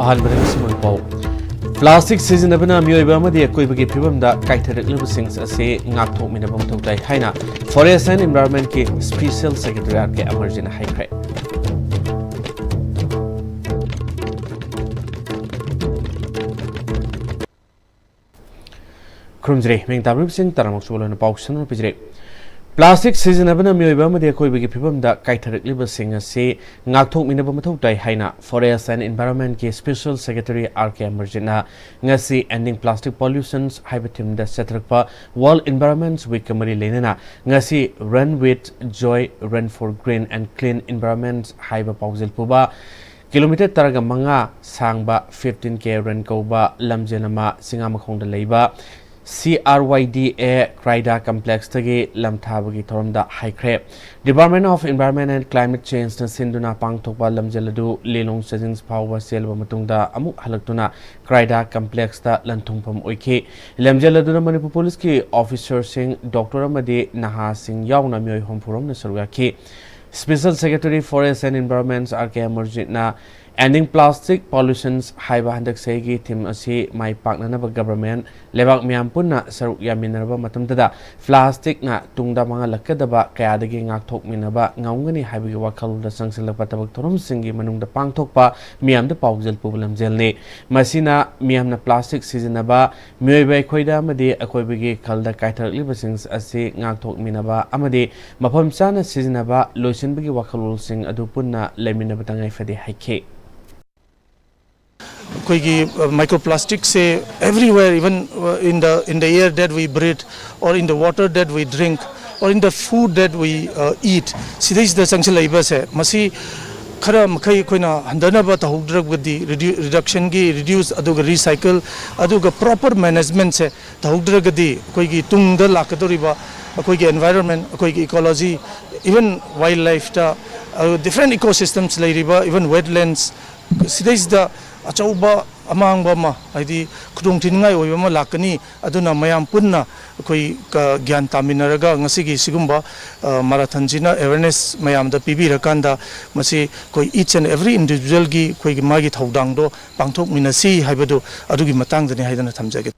ꯑꯍꯥꯟꯕꯗ ꯁꯤꯃꯣꯏ ꯄꯥꯎ ꯄ꯭ꯂꯥꯁꯇꯤꯛ ꯁꯤꯖꯤꯟꯅꯕꯅ ꯃꯤꯑꯣꯏꯕ ꯑꯃꯗꯤ ꯑꯀꯣꯏꯕꯒꯤ ꯐꯤꯕꯝꯗ ꯀꯥꯏꯊꯔꯛꯂꯤꯕꯁꯤꯡ ꯑꯁꯤ ꯉꯥꯛꯊꯣꯛꯃꯤꯟꯅꯕ ꯃꯊꯧ ꯇꯥꯏ ꯍꯥꯏꯅ ꯐꯣꯔꯦꯁꯠ ꯑꯦꯟ ꯏꯟꯚꯥꯏꯔꯟꯃꯦꯟꯠꯀꯤ ꯁ꯭ꯄꯦꯁꯤꯑꯦꯜ ꯁꯦꯀ꯭ꯔꯦꯇꯔꯤ ꯑꯥꯔ ꯀꯦ ꯑꯃꯔꯖꯤꯠꯅ ꯍꯥꯏꯈ꯭ꯔꯦ꯫ ꯈꯨꯔꯨꯝꯖꯔꯤ ꯃꯤꯡ ꯇꯥꯕꯤꯕꯁꯤꯡ ꯇꯔꯥꯃꯛꯁꯨ ꯂꯣꯏꯅ ꯄꯥꯎ ꯁꯟꯅ ꯄꯤꯖꯔꯤ꯫ ꯄ꯭ꯂꯥꯁꯇꯤꯛ ꯁꯤꯖꯤꯟꯅꯕꯅ ꯃꯤꯑꯣꯏꯕ ꯑꯃꯗꯤ ꯑꯀꯣꯏꯕꯒꯤ ꯐꯤꯕꯝꯗ ꯀꯥꯏꯊꯔꯛꯂꯤꯕꯁꯤꯡ ꯑꯁꯤ ꯉꯥꯛꯊꯣꯛꯃꯤꯟꯅꯕ ꯃꯊꯧ ꯇꯥꯏ ꯍꯥꯏꯅ ꯐꯣꯔꯦꯁꯠ ꯑꯦꯟ ꯏꯟꯚꯥꯏꯔꯟꯃꯦꯟꯠꯀꯤ ꯁ꯭ꯄꯦꯁꯤꯑꯦꯜ ꯁꯦꯀ꯭ꯔꯦꯇꯔꯤ ꯑꯥꯔ ꯀꯦ ꯑꯃꯔꯖꯤꯠꯅ ꯉꯁꯤ ꯑꯦꯟꯗꯤꯡ ꯄ꯭ꯂꯥꯁꯇꯤꯛ ꯄꯣꯂ꯭ꯌꯨꯁꯟ ꯍꯥꯏꯕ ꯊꯤꯝꯗ ꯆꯠꯊꯔꯛꯄ ꯋꯥꯔꯜꯗ ꯏꯟꯚꯥꯏꯔꯟꯃꯦꯟꯠ ꯋꯤꯛꯀ ꯃꯔꯤ ꯂꯩꯅꯅ ꯉꯁꯤ run with joy run for green and clean environment ꯍꯥꯏꯕ ꯄꯥꯎꯖꯦꯜ ꯄꯨꯕ ꯀꯤꯂꯣꯃꯤꯇꯔ 15 ꯁꯥꯡꯕ 15K ꯔꯟ ꯀꯧꯕ ꯂꯝꯖꯦꯜ ꯑꯃ ꯆꯤꯡꯉꯥꯃꯈꯣꯡꯗ ꯂꯩꯕ CRYDA ꯀ꯭ꯔꯥꯏꯗꯥ ꯀꯝꯄ꯭ꯂꯦꯛꯁꯇꯒꯤ ꯂꯝꯊꯥꯕꯒꯤ ꯊꯧꯔꯝꯗ ꯍꯥꯏꯈ꯭ꯔꯦ꯫ ꯗꯤꯄꯥꯔꯠꯃꯦꯟꯠ ꯑꯣꯐ ꯏꯟꯚꯥꯏꯔꯟꯃꯦꯟꯠ ꯑꯦꯟड ꯀ꯭ꯂꯥꯏꯃꯦꯠ ꯆꯦꯟꯖꯅ ꯁꯤꯟꯗꯨꯅ ꯄꯥꯡꯊꯣꯛꯄ ꯂꯝꯖꯦꯜ ꯑꯗꯨ ꯂꯤꯂꯣꯡ ꯆꯥꯖꯤꯡ ꯐꯥꯎꯕ ꯆꯦꯜꯂꯕ ꯃꯇꯨꯡꯗ ꯑꯃꯨꯛ ꯍꯜꯂꯛꯇꯨꯅ ꯀ꯭ꯔꯥꯏꯗꯥ ꯀꯝꯄ꯭ꯂꯦꯛꯁꯇ ꯂꯟꯊꯨꯡꯐꯝ ꯑꯣꯏꯈꯤ꯫ ꯂꯝꯖꯦꯜ ꯑꯗꯨꯅ ꯃꯅꯤꯄꯨꯔ ꯄꯨꯂꯤꯁꯀꯤ ꯑꯣꯐꯤꯁꯔꯁꯤꯡ, ꯗꯣꯛꯇꯔ ꯑꯃꯗꯤ ꯅꯍꯥꯁꯤꯡ ꯌꯥꯎꯅ ꯃꯤꯑꯣꯏ 60 ꯔꯣꯝꯅ ꯁꯔꯨꯛ ꯌꯥꯈꯤ꯫ Special secretary forest and environment R K ꯑꯃꯔꯖꯤꯠꯅ एंडिंग प्लास्टिक पॉल्यूशन हाइबा हंदक सेगी थीम असी माई पाकननब गवर्नमेंट लेबाक म्याम पुन्ना सरुक यामिनरब मतमददा प्लास्टिक ना तुंगदा मंगलक्कदबा कयादगी ngaktokminaba ngaungani haibagi wakhalda sangsilapa tabak thorom singi manungda pangthokpa miyamda paujel pubulamjelni masina miyamna plastic sizinaba miyoi khoida amadi akoibagi khalda kaitharliba sing asi ngaktokminaba amadi mafam chana sizinaba loisinbagi wakhalul sing adu punna leminaba tangai fadi haike microplastics say everywhere, even in the air that we breathe, or in the water that we drink, or in the food that we eat. See, this is the sanction labor say. Masi khara makai koina handana ba tahudrak with the reduction gi reduce aduga recycle aduga proper management say tahudrak di koi gi tungda lakadoriba koi gi environment koi gi ecology even wildlife ta different ecosystems lairiba even wetlands. See, this is the achauba amangba ma haidi khudong thingai oiba ma lakani aduna mayam punna koi gyan taminaraga ngasigi sigumba marathon jina awareness mayam da pibirakanda masi koi each and every individual gi koi magi thodang do pangthok minasi haibadu adugi matang dani haidana thamjage.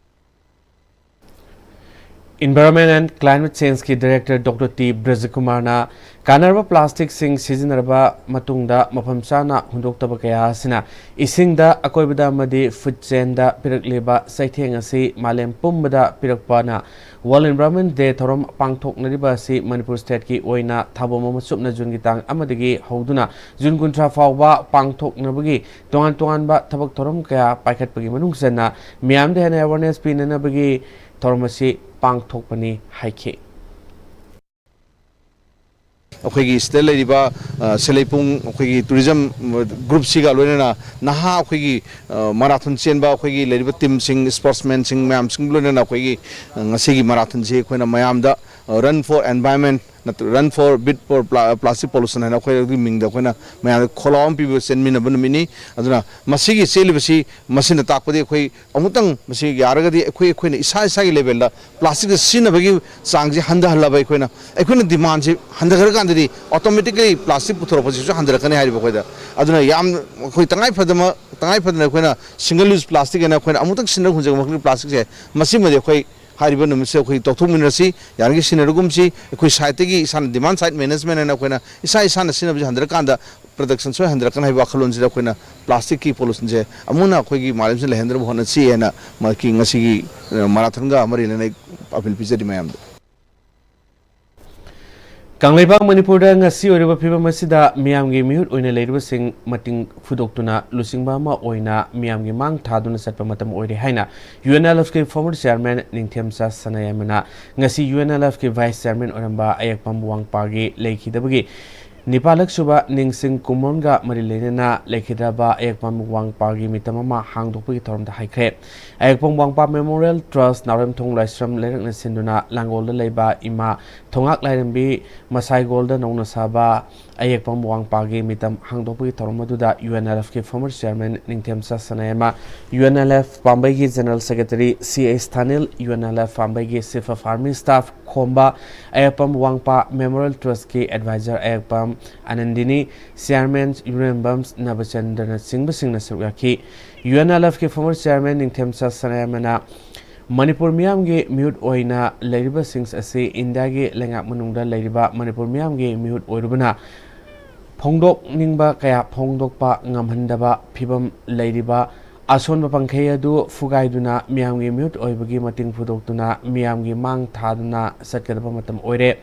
Environment and Climate Change ki Director Dr. T. Brajakumarna Kanarba Plastic Sing Sizinarba Matungda Mapamsana Hundoktaba Kaya Sina Isingda Akoibada Madi Food Chain da Pirakleba Saitengasi Malem Pumbada Pirakpana World Environment Day Thorom Pangthok Nariba si Manipur State ki Oina Thaboma Supna Jungitang Amadigi Hoduna Jun Kuntra Fawba Pangthok Nabagi Tongan ba Tabak Thorom Kaya Paikat Pagi Manungsana Miam de Awareness Pinana Bagi Thormasi Pangthokpani haike अखोगी state लेरिबा सेलेपुंग अखोगी tourism group सिगा लोइना नहा अखोगी marathon चेनबा अखोगी लेरिबा टीम सिंग स्पोर्ट्समैन सिंग मैम सिंग लोइना अखोगी ngasiगी मैराथन जे अखोना मयामदा run for environment run for beat for plastic pollution है अखोगी मिंग दा अखोना मयाम खोलाम पिबो सेनमिना बनमिनी अदुना मसिगी सेलिबसी मसिना ताकपदि अखोई अमुतंग मसि यारगदि अखोई अखोना इसा इसागी लेवल दा प्लास्टिक सिनबगी चांगजे हंदा हल्लाबा अखोना अखोना डिमांड जे हंदा गरकांदि ऑटोमेटिकली प्लास्टिक पुथरोपसिसु हंदरकने हारिबो खोदा अदुना याम अखोई तंगाई फदना अखोना सिंगल यूज प्लास्टिक एना अखोना अमुतंग सिनर हुंजग मखलि प्लास्टिक से मसि मदे अखोई हारिबो नमसे अखोई तोथुमिनरसी यारगी सिनरगुमसी अखोई साइटगी सान डिमांड साइड मैनेजमेंट एना अखोना इसा इसाना सिनबि हंदरकांदा प्रोडक्शन सो हंदरकन हाइबो अखलोन जे अखोना प्लास्टिक की पोल्यूशन जे अमुना अखोगी मालम से लहेंद्र होना सी एना मकी ngasiगी मैराथन गा मरिना नै appeal पिजदि मयाम Kanglaiba Manipur da ngasi oriba phiba masida miyamgi mihut oina leiruba sing mating fudoktuna lusingba ma oina miyamgi mang thaduna satpa matam oire haina UNLF ke former chairman Ningthemsa Sanayamana ngasi UNLF ke vice chairman oramba ayakpam wangpagi leikhidabagi Nipalak suba ningsing kumonga marilena lekhidaba ayakpam wangpagi mitamama hangdokpagi thoramda haikre ayakpam wangpa memorial trust naram thong laisram lerakna sinduna langolda leiba ima thongak lairambi masai golda nongna saba ayakpam wangpagi mitam hangdokpagi thoramduda UNLF ke former chairman Ningthemsa Sanayama UNLF Pambai ki general secretary CA Stanil UNLF Pambai ki chief of army staff Khomba ayakpam wangpa memorial trust ke advisor ayakpam Anandini, Chairman Urembams Nabachandana Singbasingna Suraki, UNLF ke former Chairman Ningthemsa Sanayamana, Manipur Miamge mute oina Ladiba Sings Ase Indage Langak Manungda Ladiba Manipur Miamge mute Oirubana Pongdok Ningba Kaya Pongdok Pa Ngamhandaba Pibam Ladiba Ason Bapangkaya du Fugaiduna Miamge mute Oibagi Mating Pudokuna Miamge Mang Taduna Sakadabamatam Oire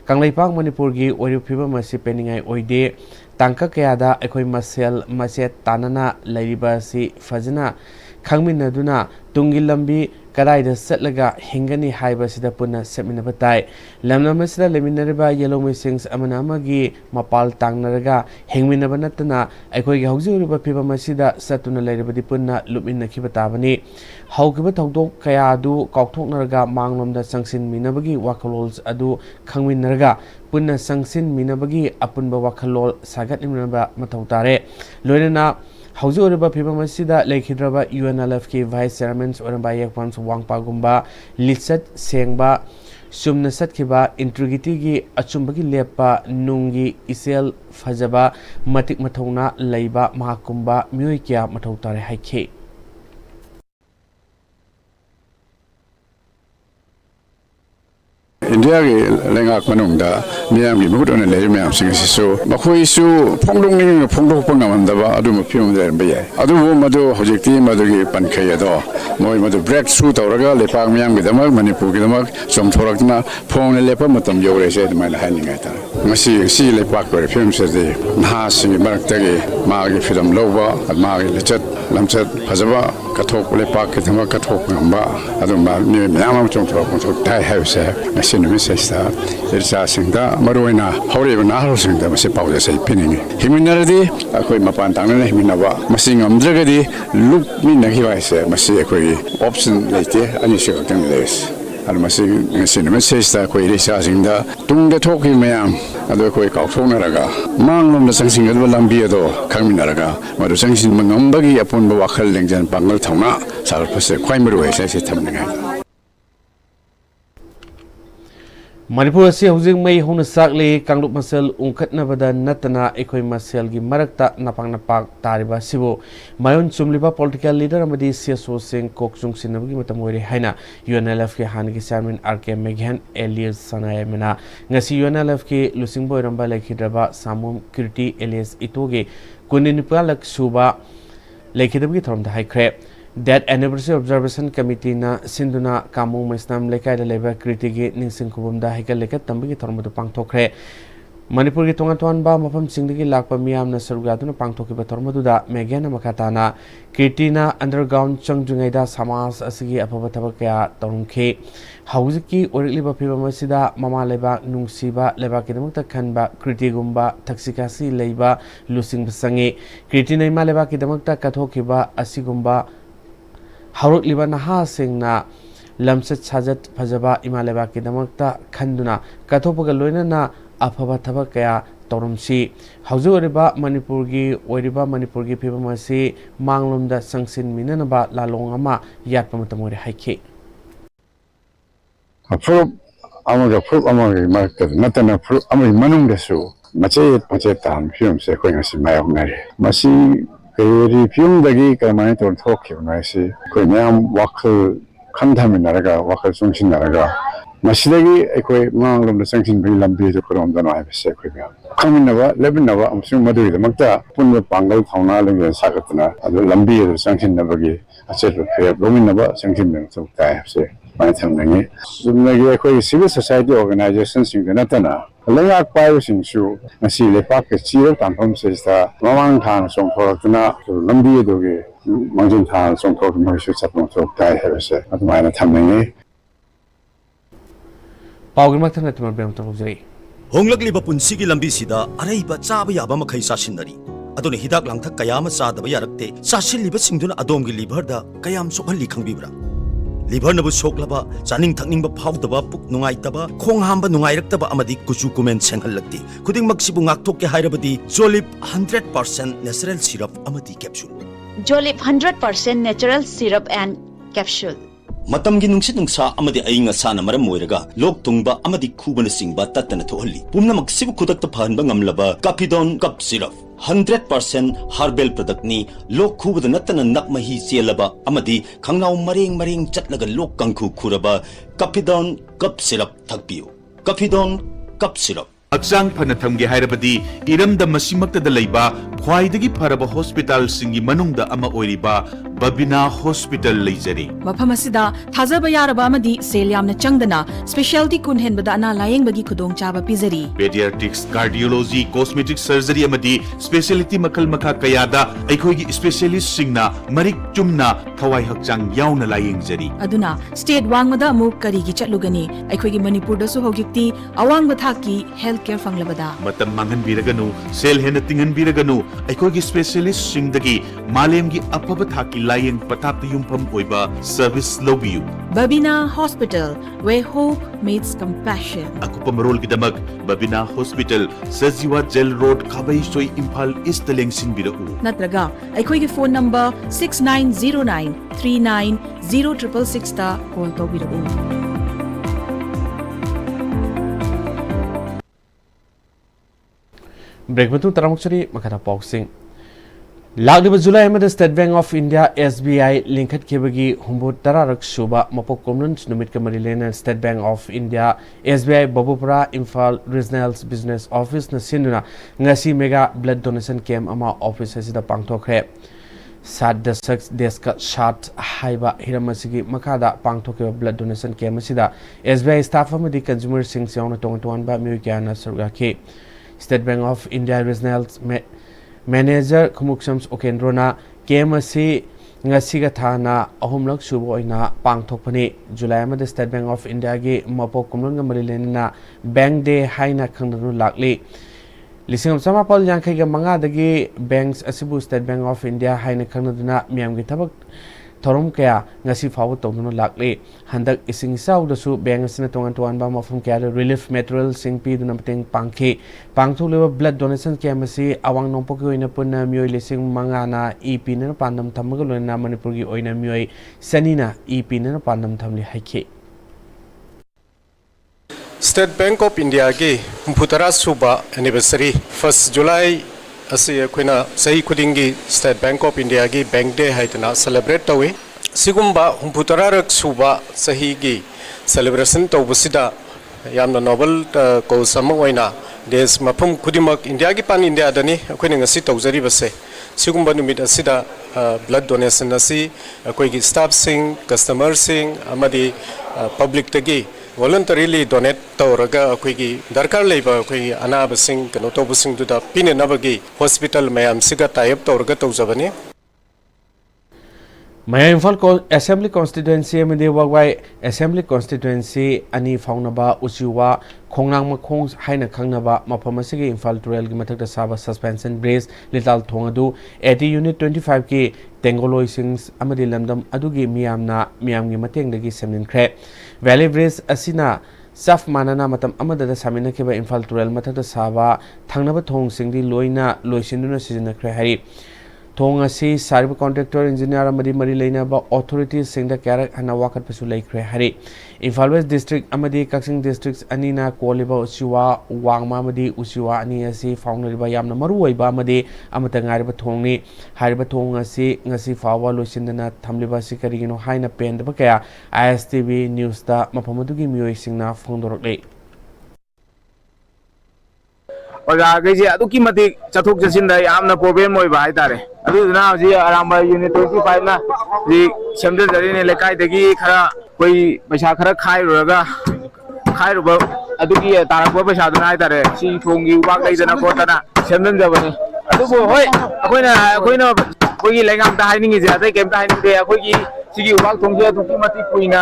Kanglaipak Manipurgi Oiru Pibam Masi Peningai Oide Tanka Kayada Ekoi Masel Maset Tanana Ladiba Si Fazina Kangminaduna Tungi Lambi Karaida Setlaga Hingani Haiba Sida Puna Seminabatai Lamnamasida Leminariba Yellow Missings Amanamagi Mapal Tangnaraga Hingminabanatana Ekoi Hauzuriba Piba Masida Satuna Ladibadi Puna Lupin Kibatabani Haukiba Tokdok Kayadu Koktok Naraga Manglom Sangsin Minabagi Wakalols Adu Kangminaraga Puna Sangsin Minabagi Apunba Wakalol Sagat Imraba Matautare Loina Hauzu Oriba Piba Masida Lekidraba UNLF ke Vice Chairman Oramba Yakpams Wangpa Gumba Litsat Sengba Sumnasat Kiba Integrity gi Achumbagi Lepa Nungi Isel Fajaba Matik Matona Leiba Mahakumba Muikia Matautare Haike India ke lengak manungda miam gi mukut on le miam sing so makhoi su phongdong ni phongdok pangam daba adu ma phim der be ya adu bo madu hojekti madu gi pan khaya do moi madu breakthrough tawraga lepak miam gi damak manipur gi damak som thorakna phong le lepa matam yore se mai la hani ngai ta masi si lepak ko phim se de na si marak ta gi ma gi film loba ma gi lechat lamchat phajaba kathok lepak ki damak kathok ngamba adu ma ni miam som thorak ko tai ha se Numisesta, Singda, Maruina, however, Nahosing, the Masipa, say pinning. Himinardi, a quick Mapantana, Himinava, Massing Dragadi, look me Nakiva, Masi option later, and you should attend this. And Massing Cinemas, that quay researching the Tunga talking Mayam, and the quick of Fonaraga. Mang the Sansing of Lambiado, Carminaraga, but the Sansing Manambagi upon the Wakaling and Bangal Tona, Salpasa, Quaimaru, says it. Manipur si Housing May Huna Sakli, Kanglup Masel, Unkatnavada Natana, Ekoi Masel, Gimarakta, Napang Napak, Tariba Sibo, Mayon Sumliba political leader Amadi CSO Singh, Koksung Sinabgi Matamori Haina, UNLF ke Haniki Salmon, RK Meghan, Elias Sanayamena, Nasi UNLF ke Lusingbo Ramba Lakidraba, Samum Kirti, Elias Itoge, Kuninipalak Suba, Lakidabi from the High Crab. That Anniversary Observation Committee na Sinduna Kamu Mesnam Lekai the Labor Critique Ningsing Kubumda Hika Lekat Tambiki Tormudu Pangtokre Manipuri Tongan Ba Mapam Singdiki Lakpa Miam na Surgatuna Pangtoki Batormuda Megana Makatana Kritina Underground Changjungeda Samas Asigi Apabatabaka Torunke Hauziki Oriliba Piba Masida Mama Leba Nungsiba Leba Kidamuta Kanba Kritigumba Taxikasi Leba Lusing Basangi Kritina Maleba Kidamuta Katokiba Asigumba Haruk liba naha singna lamsat sajat phajaba imaleba kidamakta khanduna kathopaga loinana afaba thabak kaya torumsi hauju oriba manipurgi phibamasi manglomda sangsin minanaba lalong ama yatpa matamore haike fruit amaga market natana fruit amai manung desu mache tam film se khoinga si mayamnari masi Kiri film dagi kamai ton thokhi nasi koi nyam wakal khandhamin naraga wakal sungsin naraga masidagi ekoi manglom da sangsin bi lambi jo korom da nai se koi ga khamin nawa lebin nawa amsung maduri da makta punwa pangal thawna leng sagatna adu lambi da sangsin nabagi achet phe romin nawa sangsin nang thok tai se mai thamngi sumnagi ekoi civil society organization sing da natana Lengak Pai Sing Shu, Nasi Lepak, Chiro Tampum Sista, Mamang Han Song Fortuna, Lambi Dogi, Manjin Han Song Fortuna, Sapon Tai Harris, at Mina Tamini. Paugimakan at Marbam Tozri. Honglagli Bapunsigi Lambisida, Areba Zababa Kaisa Shinari. Adon Hidak Langta Kayama Sada Yarakte, Sashi Liba Singduna Adongi Liberda, Kayam Sokali Kambibra. Liver na bu soklaba chaning thakning ba phawdaba puk nungaitaba khong hamba nungairakta amadi kuchu kumen senghallakti khuding maksibu ngakthok ke hairabadi Jolip 100% natural syrup amadi capsule Jolip 100% natural syrup and capsule मतम की नुंगसित नुंगसा अमदि अइंग असाना मरम मोइरगा लोक तुंगबा अमदि खुबन सिंगबा तत्तन थोहल्ली पुमनमक सिबु खुदक फहनबा ngamlaba Capidon cup syrup 100% herbal product ni lok khubada natana nak mahi chelaba amadi khangnaw maring chatlaga lok kangkhu khuraba Capidon cup syrup thakpiu Capidon cup syrup Aksan Panatamgi Harabadi, Iram the Masimakta de Leba, Kwaidagi Paraba Hospital Singi Manunda Ama Oriba, Babina Hospital Lazari. Mapamasida, Tazabayarabamadi, Seliam Changdana, Specialty Kunhen Badana Lying Bagi Kudong Chaba Pizari. Pediatrics, Cardiology, Cosmetic Surgery Amadi, Specialty Makal Maka Kayada, Aikogi Specialist Singna, Marik Chumna, Kawai Hakchang Yauna Lying Zari. Aduna, State Wangmada Muk Karigi Chatlugani, Aikogi Manipur Dasu Hogikti, Awang Bathaki, Health care fanglabada matam mangan biraganu sel hena tingan biraganu aikogi specialist singdagi malemgi apaba thaki layeng patap yumpham oiba service lobiu Babina Hospital where hope meets compassion akupa marol gidamak Babina Hospital Sajiwa Jail Road Khabai Soi Imphal East Lengsing birau natraga aikogi phone number 6909 390666 ta call tawbirau Break matu taramukchari makata boxing Lagdiba July amada State Bank of India SBI linkat kebagi humbu tararak suba mapok komnan numit kamari lena State Bank of India SBI Babupura Imphal Regional Business Office na sinuna ngasi mega blood donation camp ama office asida pangthokre Sad Dasak Deska Shot Haiba Hiramasigi Makada Pangtokyo blood donation camp asida SBI staff amadi consumer sing siona tongtuan ba miukana sargaki State Bank of India Regional Manager Kumuksams Okendrona KMC Ngasiga Thana Ahumlak Suboina Pangthokpani July amada State Bank of India gi Mapok Kumlanga Marilena Bank Day Haina Khangdanu Lakli Lisingam Samapal Yankaiga Manga dagi Banks Asibu State Bank of India Haina Khangduna Miamgi Tabak Thorum kaya ngasi fawo tongduna lakli handak ising saw dasu bank asina tongan tuan ba mafum kaya relief material sing pi duna pateng pangke pangthuk lewa blood donation camp asi awang nongpok oina punna mioi lising mangana EP na pandam thamaga loina Manipur gi oina mioi sanina EP na pandam thamli haike State Bank of India ge Mputara Suba anniversary 1st July Asi Kuna Sahi Kudingi State Bank of India gi Bank Day haitana celebrate tawe Sigumba Mputara Rak Suba Sahi gi celebration tawbusida Yamna novel ko samoina Des Mapum Kudimak India gi pan India dani Kuna ngasi tawzari base Sigumba numit asida blood donation asi koi gi staff sing customer sing amadi public tagi voluntarily donate tawraga akoigi darkar leiba akoi anaba sing kano tobu sing duda pine nabagi hospital mayam siga tayab tawraga tawjabani Maya Imphal Assembly Constituency amade wagwai Assembly Constituency ani faunaba uchiwa khongnang makhong haina khangnaba mafam asigi Imphal Rural gi mathakta saba suspension bridge lital thongadu 80 unit 25 ki tengoloi sings amadi lamdam adugi miyamgi matengdagi semninkhre Valley Bridge asina Saf manana matam amada samina keba Imphal Rural mathakta saba thangnaba thong singdi loina loisinduna sizinakre hari Thong asi sarva contractor engineer amadi mari leina ba authorities singda karak hana wakat pasu laikre hari Imphal West district amadi Kaksing districts anina koliba usiwa wangma amadi usiwa ani asi faunariba yamna maruoi ba amadi amata ngariba thongni hariba thong asi ngasi fawa loisindana thamliba sikarigino haina pend ba kaya ISTV news da mapamudugi mioi singna phongdorokle Oga gaji aduki mati chathuk jasinda yamna problem oi bai tare aduna ji aramba unit 25 na ji semdel jari ne lekai dagi khara koi paisa khara khai roga khai ro aduki tarakwa paisa duna ai tare si thongi ubak dai dana ko tana semdel jabani adubo hoi akoina koi lengam ta haini ji adai kem ta haini de akoi sigi ubak thongje aduki mati kuina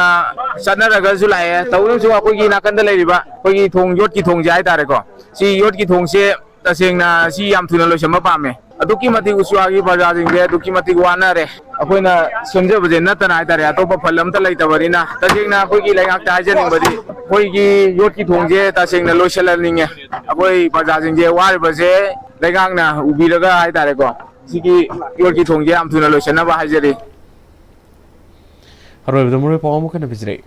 sanaraga julai tawnu su akoi nakanda leiriba koi thong yot ki thongje ai tare ko si yot ki thongse tasengna si yam thuna loisama pame aduki mati uswagi bazaar jingde aduki mati wana re akoina semje baje natana ai tare atopa phalam ta laita barina tasengna akoi ki laingak ta hajen badi koi ki yot ki thongje tasengna loisala ninge akoi bazaar jingde war baje laingak na ubiraga ai tare ko sigi yot ki thongje am thuna loisana ba hajeri ꯑꯔꯣꯏꯕꯗ ꯃꯔꯨꯑꯣꯏꯕ ꯄꯥꯎ ꯑꯃꯨꯛ ꯍꯟꯅ ꯄꯤꯖꯔꯛꯏ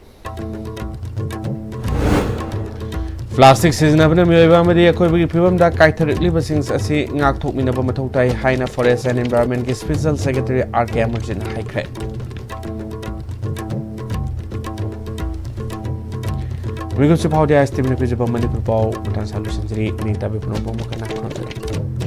plastic ꯁꯤꯖꯤꯟꯅꯕꯅ ꯃꯤꯑꯣꯏꯕ ꯑꯃꯗꯤ ꯑꯀꯣꯏꯕꯒꯤ ꯐꯤꯕꯝꯗ ꯀꯥꯏꯊꯔꯛꯂꯤꯕꯁꯤꯡ ꯑꯁꯤ ꯉꯥꯛꯊꯣꯛꯃꯤꯟꯅꯕ ꯃꯊꯧ ꯇꯥꯏ ꯍꯥꯏꯅ ꯐꯣꯔꯦꯁ ꯑꯦꯟड ꯏꯟꯚꯥꯏꯔꯟꯃꯦꯟꯠꯀꯤ ꯁ꯭ꯄꯦꯁꯤꯌꯦꯜ ꯁꯦꯀ꯭ꯔꯦꯇꯔꯤ ꯑꯥꯔ ꯀꯦ ꯑꯃꯔꯖꯤꯠꯅ ꯍꯥꯏꯈ꯭ꯔꯦ ꯃꯤꯒꯨꯞꯁꯨ ꯐꯥꯎꯗꯤ ISTVꯅ ꯄꯤꯖꯕ ꯃꯅꯤꯄꯨꯔ ꯄꯥꯎ ꯃꯇꯥꯡ ꯁꯥ ꯂꯣꯏꯁꯤꯟꯖꯔꯤ ꯅꯤꯡꯇꯥꯕꯤ ꯄꯨꯝꯅꯃꯛ ꯑꯃꯨꯛ ꯍꯟꯅ